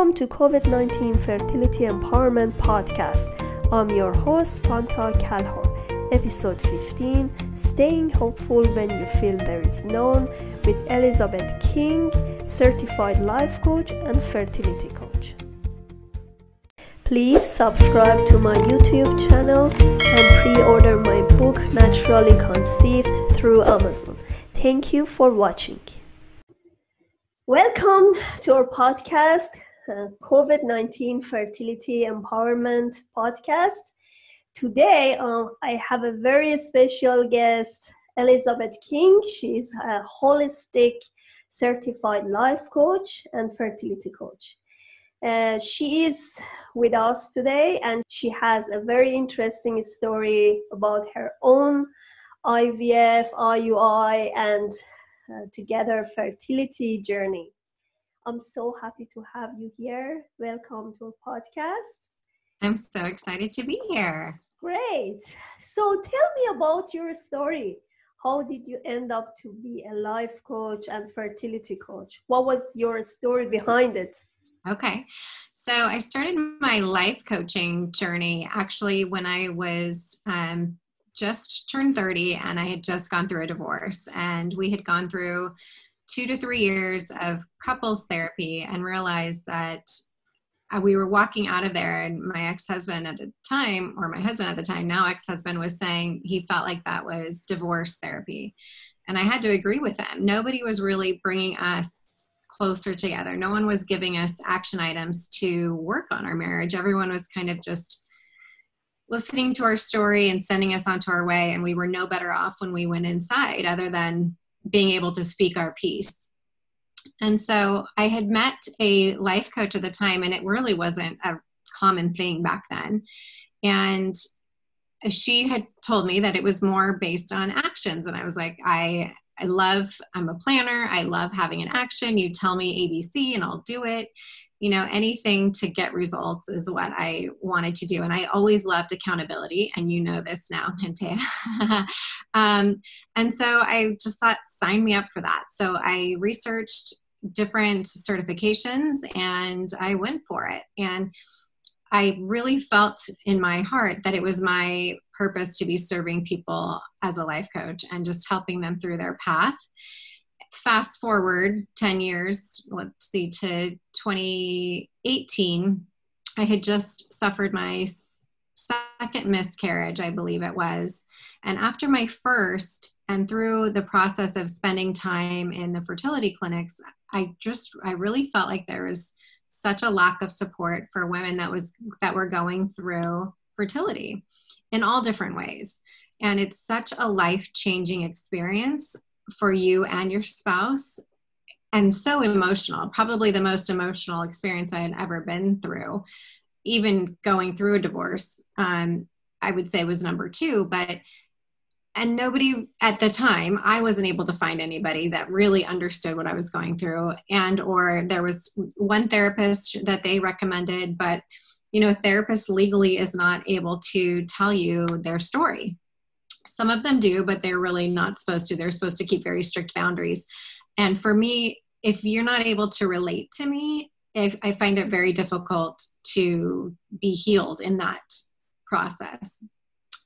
Welcome to COVID-19 Fertility Empowerment Podcast. I'm your host, Panta Kalhor. Episode 15, Staying Hopeful When You Feel There Is None, with Elizabeth King, Certified Life Coach and Fertility Coach. Please subscribe to my YouTube channel and pre-order my book, Naturally Conceived, through Amazon. Thank you for watching. Welcome to our podcast, COVID-19 Fertility Empowerment Podcast. Today, I have a very special guest, Elizabeth King. She's a holistic certified life coach and fertility coach. She is with us today, and she has a very interesting story about her own IVF, IUI, and together fertility journey. I'm so happy to have you here. Welcome to our podcast. I'm so excited to be here. Great. So tell me about your story. How did you end up to be a life coach and fertility coach? What was your story behind it? Okay. So I started my life coaching journey actually when I was just turned 30 and I had just gone through a divorce, and we had gone through 2 to 3 years of couples therapy and realized that we were walking out of there, and my ex-husband at the time, or my husband at the time, now ex-husband, was saying he felt like that was divorce therapy. And I had to agree with him. Nobody was really bringing us closer together. No one was giving us action items to work on our marriage. Everyone was kind of just listening to our story and sending us onto our way. And we were no better off when we went inside other than being able to speak our piece. And so I had met a life coach at the time, and it really wasn't a common thing back then. And she had told me that it was more based on actions. And I was like, I'm a planner. I love having an action. You tell me ABC and I'll do it. You know, anything to get results is what I wanted to do. And I always loved accountability. And you know this now, Hintea. And so I just thought, sign me up for that. So I researched different certifications and I went for it. And I really felt in my heart that it was my purpose to be serving people as a life coach and just helping them through their path. Fast forward 10 years, to 2018, I had just suffered my second miscarriage, I believe it was. And after my first, and through the process of spending time in the fertility clinics, I really felt like there was such a lack of support for women that were going through fertility in all different ways. And it's such a life-changing experience for you and your spouse, and so emotional, probably the most emotional experience I had ever been through. Even going through a divorce, I would say was number 2, and nobody at the time, I wasn't able to find anybody that really understood what I was going through, or there was one therapist that they recommended, but you know, a therapist legally is not able to tell you their story. Some of them do, but they're really not supposed to. They're supposed to keep very strict boundaries. And for me, if you're not able to relate to me, I find it very difficult to be healed in that process.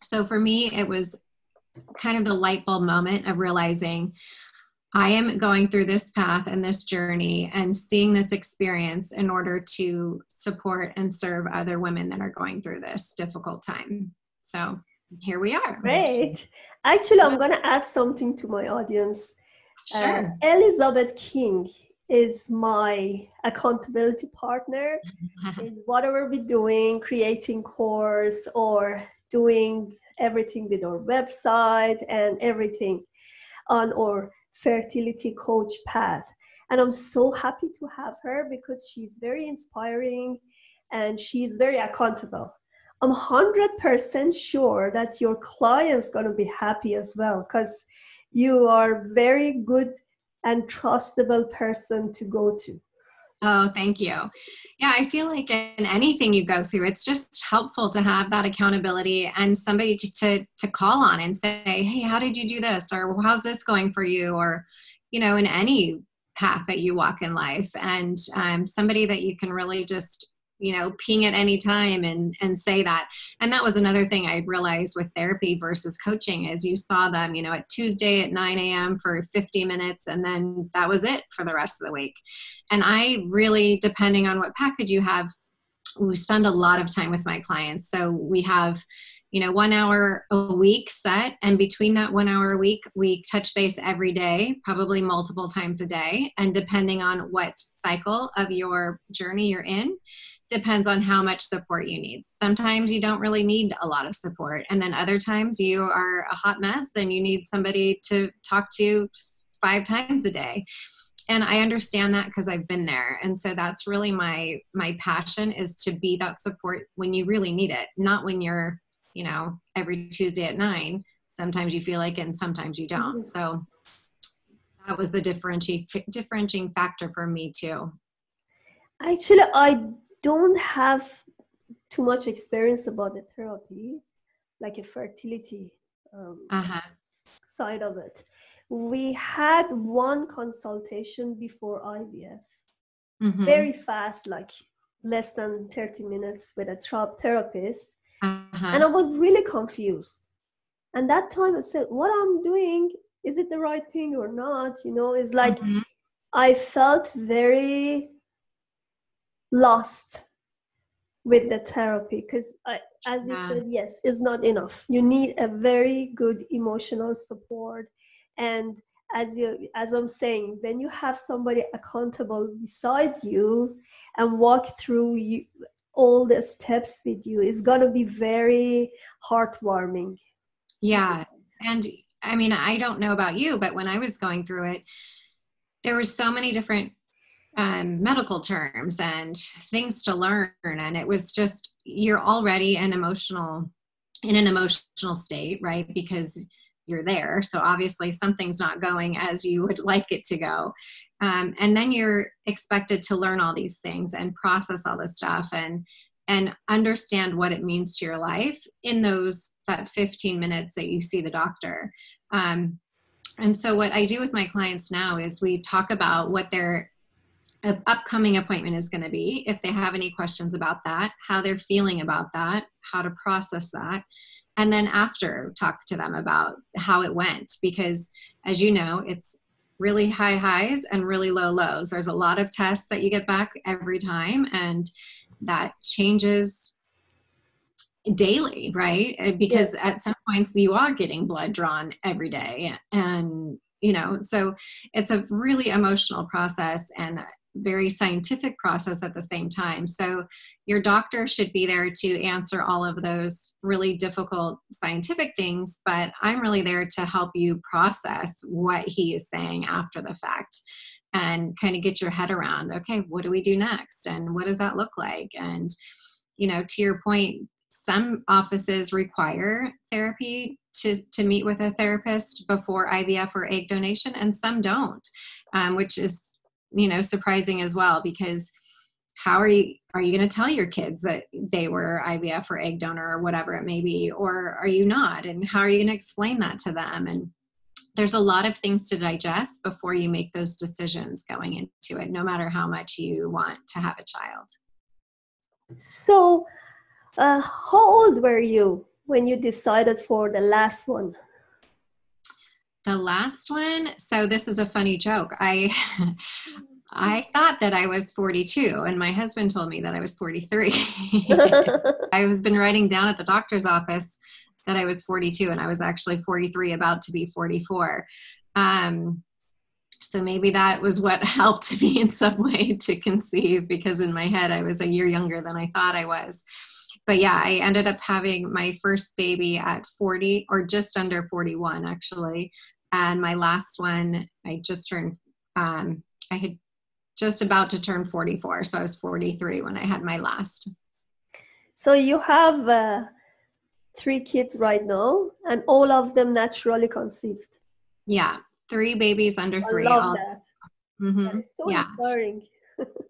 So for me, it was kind of the light bulb moment of realizing I am going through this path and this journey and seeing this experience in order to support and serve other women that are going through this difficult time. So here we are. Great. Actually, I'm going to add something to my audience. Sure. Elizabeth King is my accountability partner. Is whatever we're doing, creating course or doing everything with our website and everything on our fertility coach path. And I'm so happy to have her because she's very inspiring and she's very accountable. I'm 100% sure that your client's going to be happy as well because you are a very good and trustable person to go to. Oh, thank you. Yeah, I feel like in anything you go through, it's just helpful to have that accountability and somebody to call on and say, hey, how did you do this? Or how's this going for you? Or, you know, in any path that you walk in life, and somebody that you can really just, ping at any time and say that. And that was another thing I realized with therapy versus coaching is you saw them, at Tuesday at 9 a.m. for 50 minutes, and then that was it for the rest of the week. And I really, depending on what package you have, we spend a lot of time with my clients. So we have, 1 hour a week set. And between that 1 hour a week, we touch base every day, probably multiple times a day. And depending on what cycle of your journey you're in, depends on how much support you need. Sometimes you don't really need a lot of support. And then other times you are a hot mess and you need somebody to talk to 5 times a day. And I understand that because I've been there. And so that's really my passion, is to be that support when you really need it, not when you're, every Tuesday at 9. Sometimes you feel like it and sometimes you don't. So that was the differentiating factor for me too. Actually, I don't have too much experience about the therapy, like a fertility side of it. We had one consultation before IVF, very fast, like less than 30 minutes with a therapist. And I was really confused. And that time I said, what I'm doing, is it the right thing or not? It's like I felt very lost with the therapy because, as you said, yes, it's not enough. You need a very good emotional support. And as I'm saying, when you have somebody accountable beside you and walk through all the steps with you, it's going to be very heartwarming. Yeah. And I mean, I don't know about you, but when I was going through it, there were so many different medical terms and things to learn. And it was just, you're already in an emotional state, right? Because you're there. So obviously something's not going as you would like it to go. And then you're expected to learn all these things and process all this stuff and understand what it means to your life in that 15 minutes that you see the doctor. And so what I do with my clients now is we talk about what their upcoming appointment is going to be, if they have any questions about that, how they're feeling about that, how to process that. And then after, talk to them about how it went, because as you know, it's really high highs and really low lows. There's a lot of tests that you get back every time, and that changes daily, right? Because at some points you are getting blood drawn every day. And, so it's a really emotional process and very scientific process at the same time. So your doctor should be there to answer all of those really difficult scientific things, but I'm really there to help you process what he is saying after the fact and kind of get your head around, okay, what do we do next? And what does that look like? And, to your point, some offices require therapy to meet with a therapist before IVF or egg donation, and some don't, which is surprising as well, because how are you going to tell your kids that they were IVF or egg donor or whatever it may be, or are you not? And how are you going to explain that to them? And there's a lot of things to digest before you make those decisions going into it, no matter how much you want to have a child. So, how old were you when you decided for the last one? The last one, so this is a funny joke. I thought that I was 42, and my husband told me that I was 43. I was been writing down at the doctor's office that I was 42, and I was actually 43, about to be 44. So maybe that was what helped me in some way to conceive, because in my head I was a year younger than I thought I was. But yeah, I ended up having my first baby at 40, or just under 41 actually. And my last one, I just turned, I had just about to turn 44. So I was 43 when I had my last. So you have 3 kids right now, and all of them naturally conceived. Yeah, 3 babies under 3. I love that. Mm-hmm. That is so inspiring.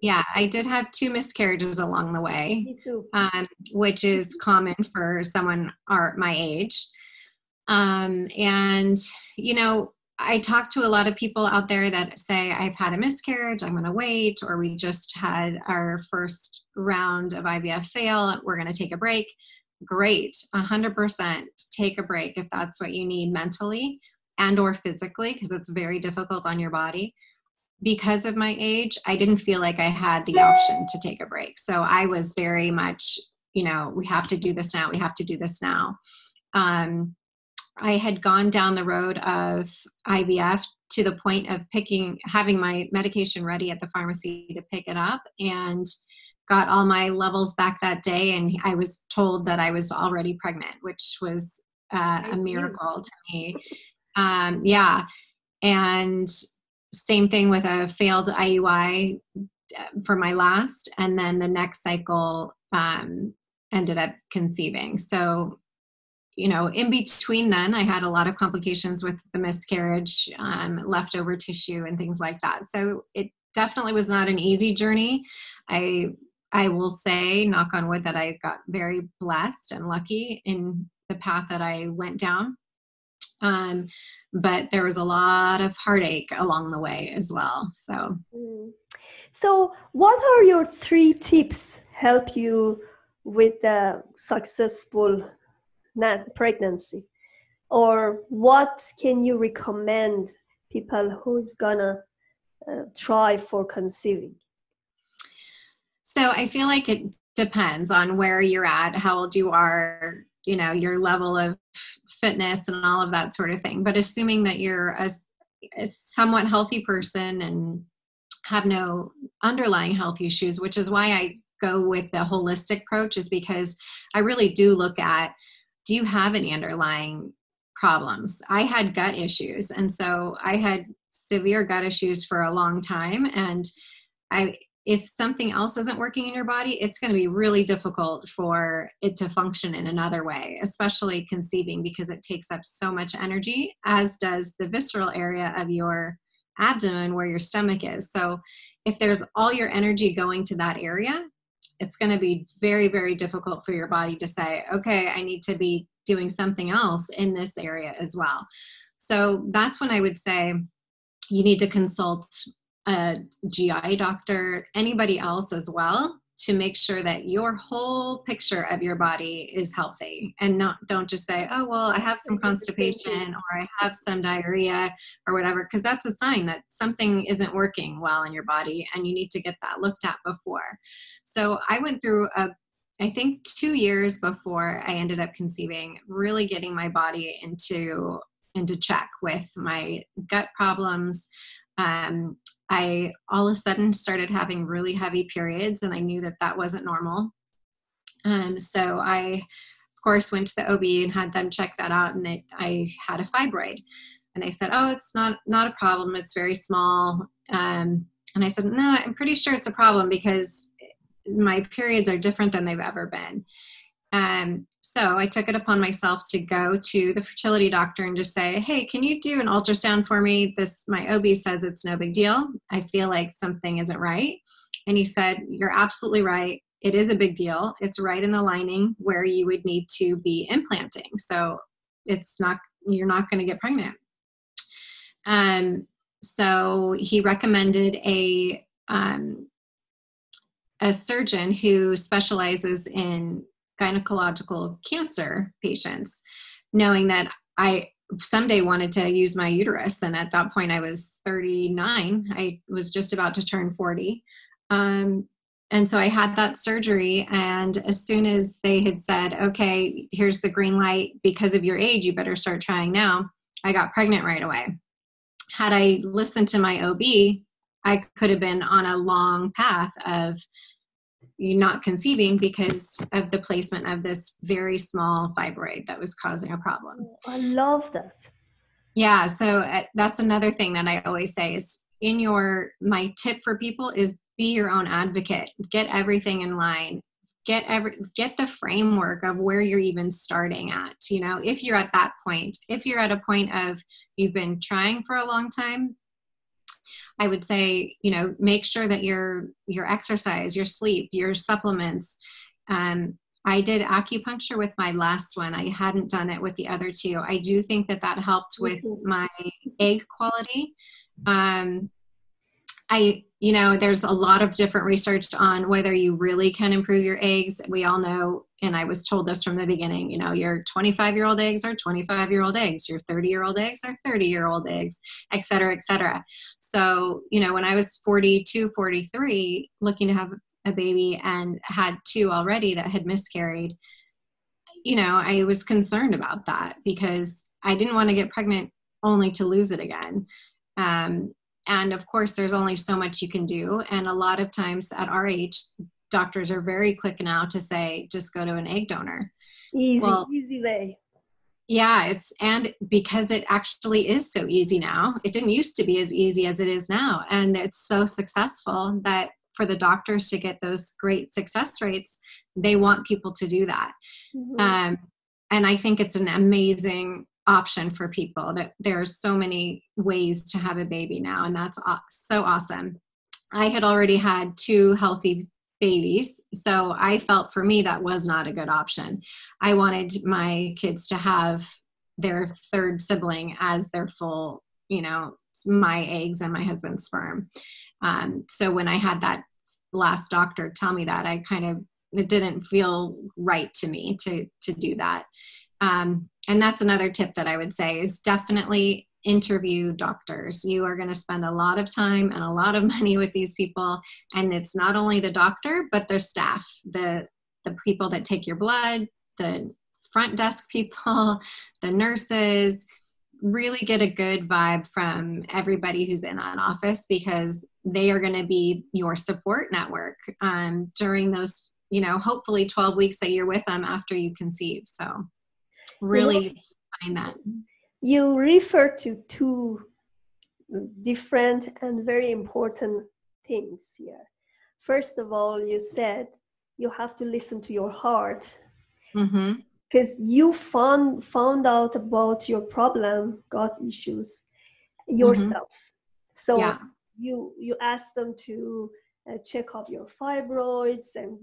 Yeah, I did have 2 miscarriages along the way. Me too. Which is common for someone my age. And, I talk to a lot of people out there that say, I've had a miscarriage, I'm going to wait, or we just had our first round of IVF fail, we're going to take a break. Great. 100% take a break if that's what you need mentally and or physically, because it's very difficult on your body. Because of my age, I didn't feel like I had the option to take a break. So I was very much, we have to do this now. We have to do this now. I had gone down the road of IVF to the point of having my medication ready at the pharmacy to pick it up, and got all my levels back that day. And I was told that I was already pregnant, which was a miracle to me. Yeah. And same thing with a failed IUI for my last, and then the next cycle ended up conceiving. So, in between then, I had a lot of complications with the miscarriage, leftover tissue and things like that. So it definitely was not an easy journey. I will say, knock on wood, that I got very blessed and lucky in the path that I went down. But there was a lot of heartache along the way as well. So what are your 3 tips help you with the successful pregnancy? Or what can you recommend people who's gonna try for conceiving? So I feel like it depends on where you're at, how old you are, your level of fitness and all of that sort of thing. But assuming that you're a somewhat healthy person and have no underlying health issues, which is why I go with the holistic approach, is because I really do look at, do you have any underlying problems? I had gut issues. And so I had severe gut issues for a long time. And if something else isn't working in your body, it's going to be really difficult for it to function in another way, especially conceiving, because it takes up so much energy, as does the visceral area of your abdomen where your stomach is. So if there's all your energy going to that area, it's going to be very, very difficult for your body to say, okay, I need to be doing something else in this area as well. So that's when I would say you need to consult a GI doctor, anybody else as well, to make sure that your whole picture of your body is healthy, and don't just say, oh, well, I have some constipation or I have some diarrhea or whatever, because that's a sign that something isn't working well in your body and you need to get that looked at before. So I went through I think 2 years before I ended up conceiving, really getting my body into check with my gut problems. I all of a sudden started having really heavy periods, and I knew that wasn't normal. So I, of course, went to the OB and had them check that out, and I had a fibroid. And they said, oh, it's not a problem. It's very small. And I said, no, I'm pretty sure it's a problem because my periods are different than they've ever been. So I took it upon myself to go to the fertility doctor and just say, hey, can you do an ultrasound for me? My OB says it's no big deal. I feel like something isn't right. And he said, you're absolutely right. It is a big deal. It's right in the lining where you would need to be implanting. So you're not going to get pregnant. So he recommended a surgeon who specializes in gynecological cancer patients, knowing that I someday wanted to use my uterus. And at that point I was 39. I was just about to turn 40. And so I had that surgery, and as soon as they had said, okay, here's the green light, because of your age, you better start trying now, I got pregnant right away. Had I listened to my OB, I could have been on a long path of not conceiving because of the placement of this very small fibroid that was causing a problem. I love that. Yeah. So that's another thing that I always say is my tip for people is be your own advocate, get everything in line, get the framework of where you're even starting at. If you're at that point, if you're at a point of you've been trying for a long time, I would say, make sure that your exercise, your sleep, your supplements, I did acupuncture with my last one. I hadn't done it with the other two. I do think that that helped with my egg quality. There's a lot of different research on whether you really can improve your eggs. We all know, and I was told this from the beginning, your 25-year-old eggs are 25-year-old eggs, your 30-year-old eggs are 30-year-old eggs, et cetera, et cetera. So, when I was 42, 43, looking to have a baby and had two already that had miscarried, I was concerned about that because I didn't want to get pregnant only to lose it again. And of course, there's only so much you can do. And a lot of times at our age, doctors are very quick now to say, just go to an egg donor. Easy way. Yeah, and because it actually is so easy now. It didn't used to be as easy as it is now. And it's so successful that for the doctors to get those great success rates, they want people to do that. Mm-hmm. And I think it's an amazing option for people, that there's so many ways to have a baby now, and that's so awesome. I had already had two healthy babies, so I felt for me that was not a good option. I wanted my kids to have their third sibling as their full, my eggs and my husband's sperm. So when I had that last doctor tell me that, it didn't feel right to me to do that. And that's another tip that I would say is definitely interview doctors. You are going to spend a lot of time and a lot of money with these people. And it's not only the doctor, but their staff, the people that take your blood, the front desk people, the nurses. Really get a good vibe from everybody who's in that office, because they are going to be your support network during those, hopefully 12 weeks that you're with them after you conceive. So really find that. You refer to two different and very important things here. First of all, you said you have to listen to your heart, because you found out about your problem, gut issues yourself. So yeah. you asked them to check up your fibroids and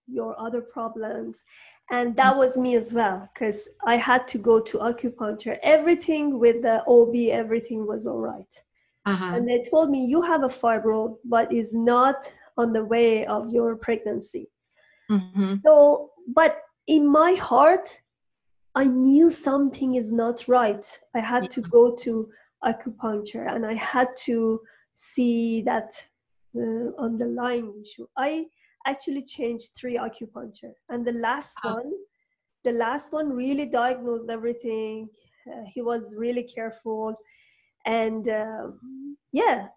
your other problems. And that was me as well, because I had to go to acupuncture. Everything with the OB, everything was all right. And they told me, you have a fibroid, but it's not on the way of your pregnancy. So, but in my heart, I knew something is not right. I had to go to acupuncture, and I had to see that underlying issue. I actually changed 3 acupuncture, and the last one really diagnosed everything. He was really careful, and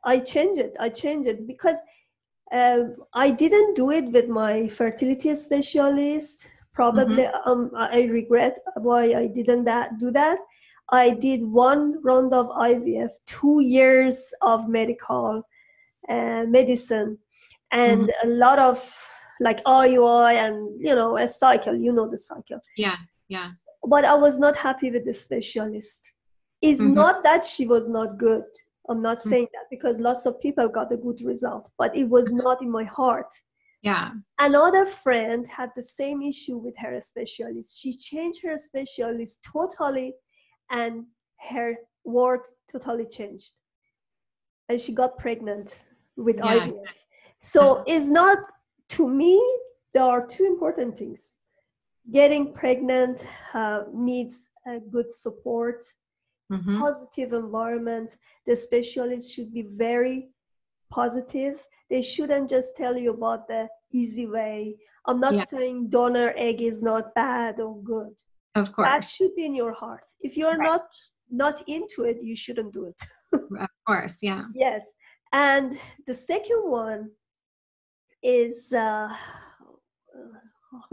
I changed it because I didn't do it with my fertility specialist. Probably I regret why I didn't do that. I did 1 round of IVF, 2 years of medical medicine, and a lot of like IUI and a cycle, the cycle. Yeah. But I was not happy with the specialist. It's not that she was not good. I'm not saying that, because lots of people got a good result, but it was not in my heart. Yeah. Another friend had the same issue with her specialist. She changed her specialist totally, and her world totally changed. And she got pregnant with IVF. So it's not, to me, there are 2 important things. Getting pregnant needs a good support, positive environment. The specialist should be very positive. They shouldn't just tell you about the easy way. I'm not saying donor egg is not bad or good. Of course. That should be in your heart. If you're not into it, you shouldn't do it. Of course, yeah. Yes. And the second one is, I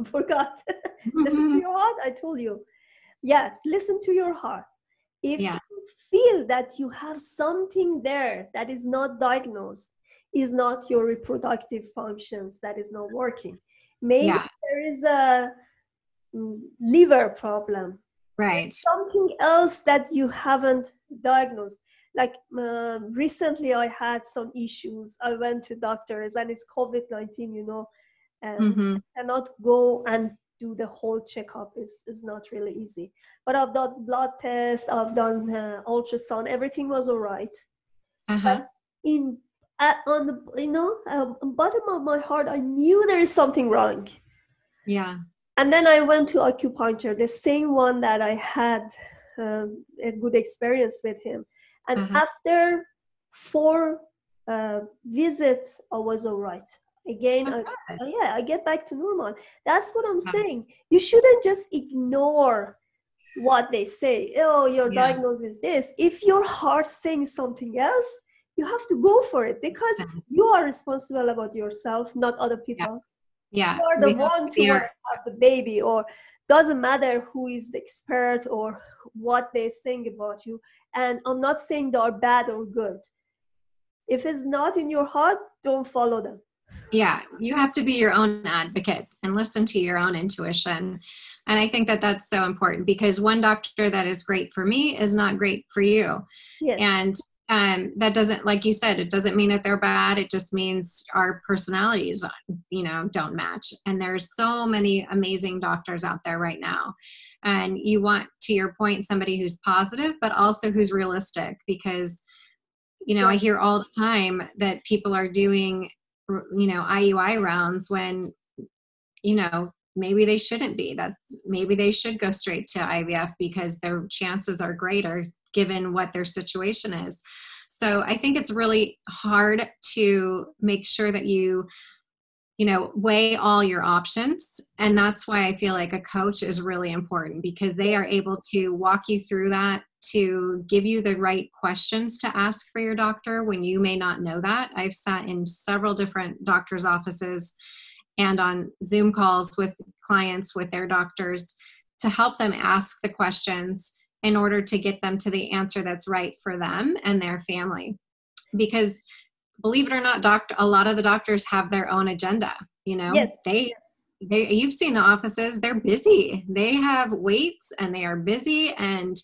forgot. Listen to your heart, I told you. Yes, listen to your heart. If you feel that you have something there that is not diagnosed, is not your reproductive functions that is not working. Maybe there is a liver problem. Right. Something else that you haven't diagnosed. Like recently I had some issues. I went to doctors, and it's COVID-19, and cannot go and do the whole checkup is not really easy. But I've done blood tests, I've done ultrasound, everything was all right. Uh-huh. But on the bottom of my heart, I knew there is something wrong. Yeah. And then I went to acupuncture, the same one that I had a good experience with him. And after 4 visits, I was all right. Again, I get back to normal. That's what I'm saying. You shouldn't just ignore what they say. Oh, your diagnosis is this. If your heart's saying something else, you have to go for it, because you are responsible about yourself, not other people. Yeah. You are the one to want to have the baby, or doesn't matter who is the expert or what they think about you. And I'm not saying they are bad or good. If it's not in your heart, don't follow them. Yeah, you have to be your own advocate and listen to your own intuition. And I think that that's so important, because one doctor that is great for me is not great for you. Yes. And that doesn't, like you said, it doesn't mean that they're bad. It just means our personalities, don't match. And there's so many amazing doctors out there right now. And you want, to your point, somebody who's positive, but also who's realistic, because, I hear all the time that people are doing, IUI rounds when, maybe they shouldn't be. Maybe they should go straight to IVF because their chances are greater given what their situation is. So I think it's really hard to make sure that you weigh all your options. And that's why I feel like a coach is really important, because they are able to walk you through that, to give you the right questions to ask for your doctor when you may not know that. I've sat in several different doctors' offices and on Zoom calls with clients with their doctors to help them ask the questions in order to get them to the answer that's right for them and their family. Because believe it or not, a lot of the doctors have their own agenda. You've seen the offices, they're busy. They have waits and they are busy. And,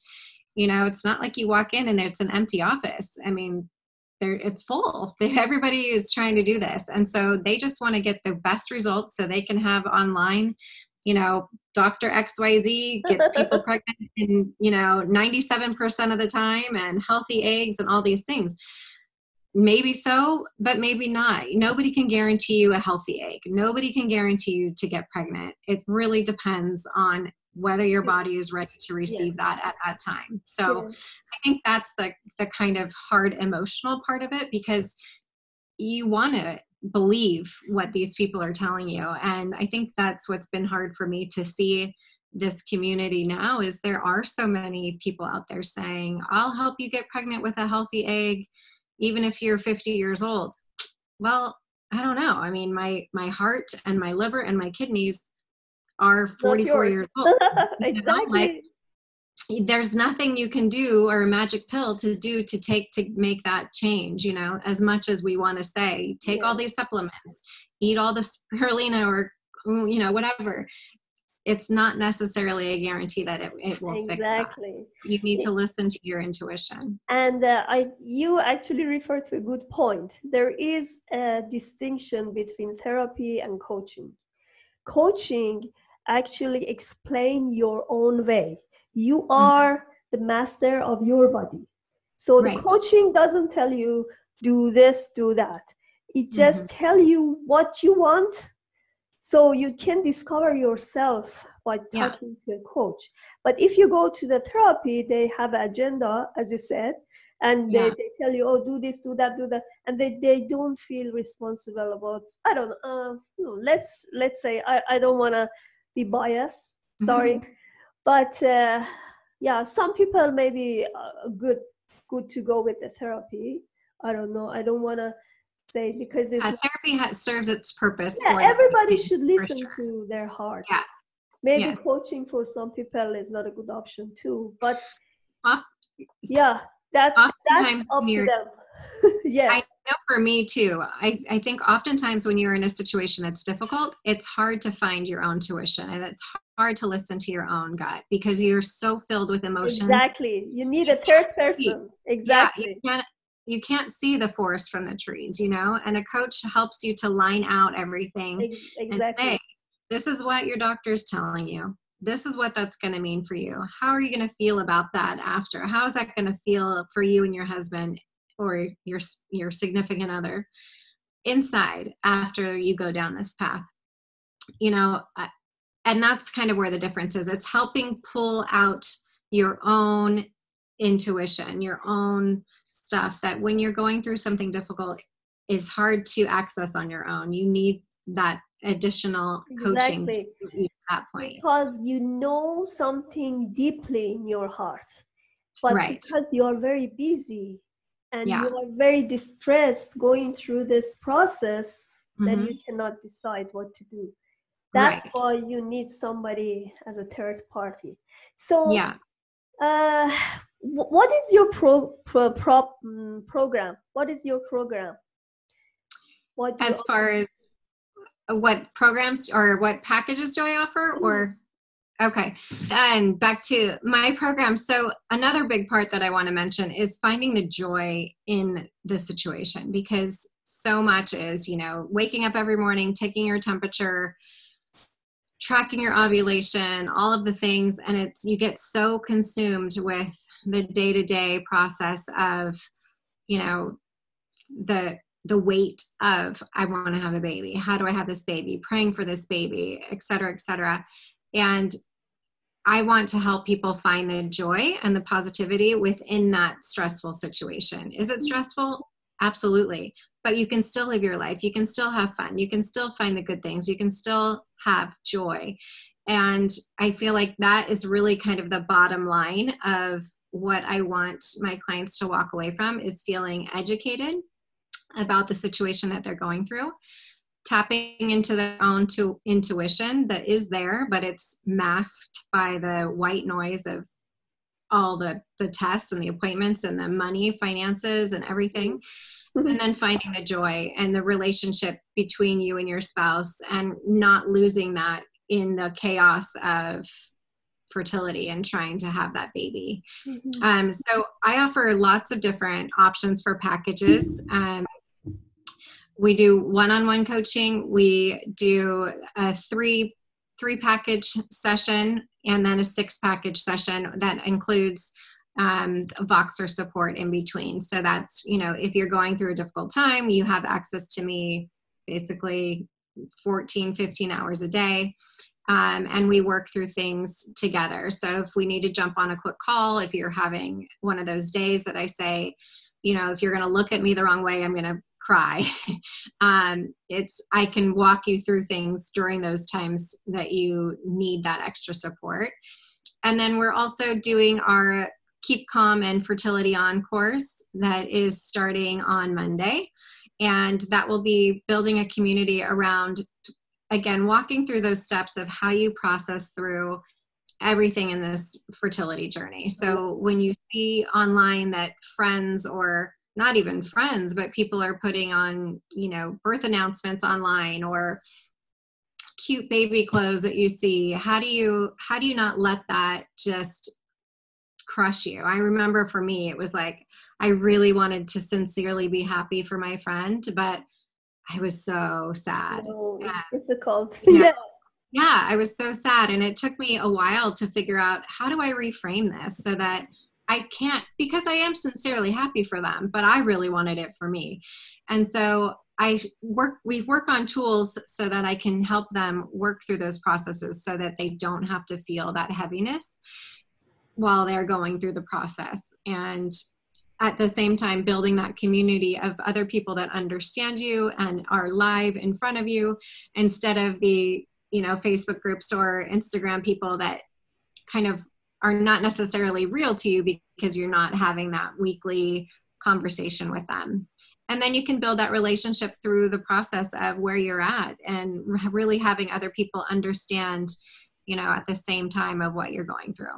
it's not like you walk in and it's an empty office. I mean, it's full. Everybody is trying to do this. And so they just want to get the best results so they can have online, Dr. XYZ gets people pregnant in, 97% of the time, and healthy eggs and all these things. Maybe so, but maybe not. Nobody can guarantee you a healthy egg. Nobody can guarantee you to get pregnant. It really depends on whether your body is ready to receive that at that time. So I think that's the kind of hard emotional part of it, because you want to believe what these people are telling you. And I think that's what's been hard for me to see this community now, is there are so many people out there saying, I'll help you get pregnant with a healthy egg, even if you're 50 years old. Well, I don't know. I mean, my heart and my liver and my kidneys are 44 years old. Exactly. There's nothing you can do, or a magic pill to take to make that change, as much as we want to say, take all these supplements, eat all the spirulina, or, whatever. It's not necessarily a guarantee that it will fix that. You need to listen to your intuition. And you actually refer to a good point. There is a distinction between therapy and coaching. Coaching actually explain your own way. You are the master of your body. So the coaching doesn't tell you do this, do that. It just tell you what you want, so you can discover yourself by talking to a coach. But if you go to the therapy, they have an agenda, as you said, and they tell you, oh, do this, do that, and they don't feel responsible about, I don't know, let's say, I don't want to be biased, sorry, but some people may be good to go with the therapy. I don't know, I don't want to say, because therapy serves its purpose. Everybody should listen to their hearts. Maybe coaching for some people is not a good option too, but that's up to them. I know for me too. I think oftentimes when you're in a situation that's difficult, it's hard to find your own tuition, and it's hard to listen to your own gut, because you're so filled with emotion. Exactly. You need a third person. Exactly. You can't see the forest from the trees, and a coach helps you to line out everything and say, This is what your doctor's telling you. This is what that's going to mean for you. How are you going to feel about that after? How is that going to feel for you and your husband or your significant other inside after you go down this path? You know, and that's kind of where the difference is. It's helping pull out your own intuition, your own stuff that when you're going through something difficult is hard to access on your own. You need that additional coaching to get you to that point. Because you know something deeply in your heart, but right. because you are very busy and Yeah. you are very distressed going through this process, then you cannot decide what to do. That's right. why you need somebody as a third party. So yeah. What is your program? What is your program? What as far as what programs or what packages do I offer? Or okay, and back to my program. So another big part that I want to mention is finding the joy in the situation, because so much is, you know, waking up every morning, taking your temperature, tracking your ovulation, all of the things, and it's, you get so consumed with the day-to-day process of, you know, the weight of, I want to have a baby. How do I have this baby? Praying for this baby, et cetera, et cetera. And I want to help people find the joy and the positivity within that stressful situation. Is it stressful? Absolutely. But you can still live your life. You can still have fun. You can still find the good things. You can still have joy. And I feel like that is really kind of the bottom line of what I want my clients to walk away from, is feeling educated about the situation that they're going through, tapping into their own intuition that is there, but it's masked by the white noise of all the tests and the appointments and the money, finances, and everything. And then finding the joy and the relationship between you and your spouse, and not losing that in the chaos of fertility and trying to have that baby. So I offer lots of different options for packages. We do one-on-one coaching. We do a three package session, and then a 6 package session that includes Voxer support in between. So that's, you know, if you're going through a difficult time, you have access to me basically 14, 15 hours a day. And we work through things together. So if we need to jump on a quick call, if you're having one of those days that I say, you know, if you're going to look at me the wrong way, I'm going to cry. I can walk you through things during those times that you need that extra support. And then we're also doing our Keep Calm and Fertility On course that is starting on Monday. And that will be building a community around, again, walking through those steps of how you process through everything in this fertility journey. So when you see online that friends, or not even friends, but people are putting on, you know, birth announcements online or cute baby clothes that you see, how do you not let that just crush you? I remember for me, it was like, I really wanted to sincerely be happy for my friend, but I was so sad. Oh, it's difficult. Yeah, I was so sad. And it took me a while to figure out, how do I reframe this so that I can't, because I am sincerely happy for them, but I really wanted it for me. And so we work on tools so that I can help them work through those processes so that they don't have to feel that heaviness while they're going through the process. And at the same time, building that community of other people that understand you and are live in front of you, instead of the, you know, Facebook groups or Instagram people that kind of are not necessarily real to you because you're not having that weekly conversation with them. And then you can build that relationship through the process of where you're at, and really having other people understand, you know, at the same time of what you're going through.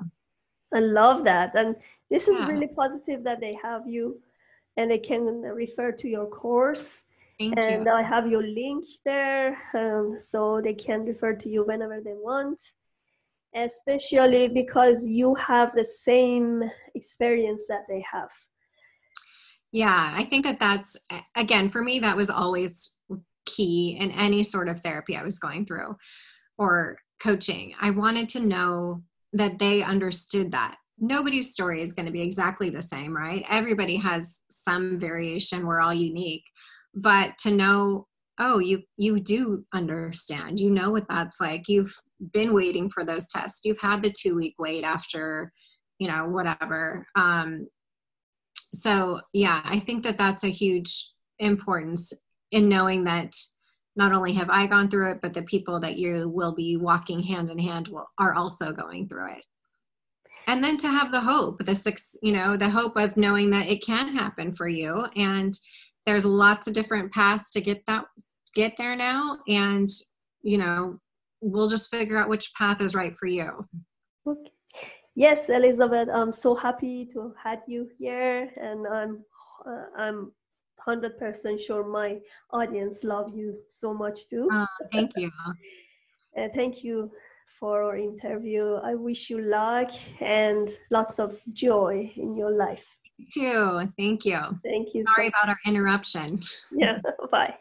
I love that. And this is really positive that they have you and they can refer to your course. Thank you. I have your link there, so they can refer to you whenever they want, especially because you have the same experience that they have. Yeah, I think that's, again, for me, that was always key in any sort of therapy I was going through, or coaching. I wanted to know that they understood that nobody's story is going to be exactly the same, right? Everybody has some variation. We're all unique. But to know, oh, you do understand. You know what that's like. You've been waiting for those tests. You've had the 2-week wait after, whatever. So yeah, I think that that's a huge importance in knowing that not only have I gone through it, but the people that you will be walking hand in hand are also going through it. And then to have the hope, the hope of knowing that it can happen for you. And there's lots of different paths to get there now. And, we'll just figure out which path is right for you. Okay. Yes, Elizabeth, I'm so happy to have you here. And I'm 100% sure my audience love you so much too. Thank you. Thank you for our interview. I wish you luck and lots of joy in your life. You too. Thank you. Thank you. Sorry about our interruption. Yeah, bye.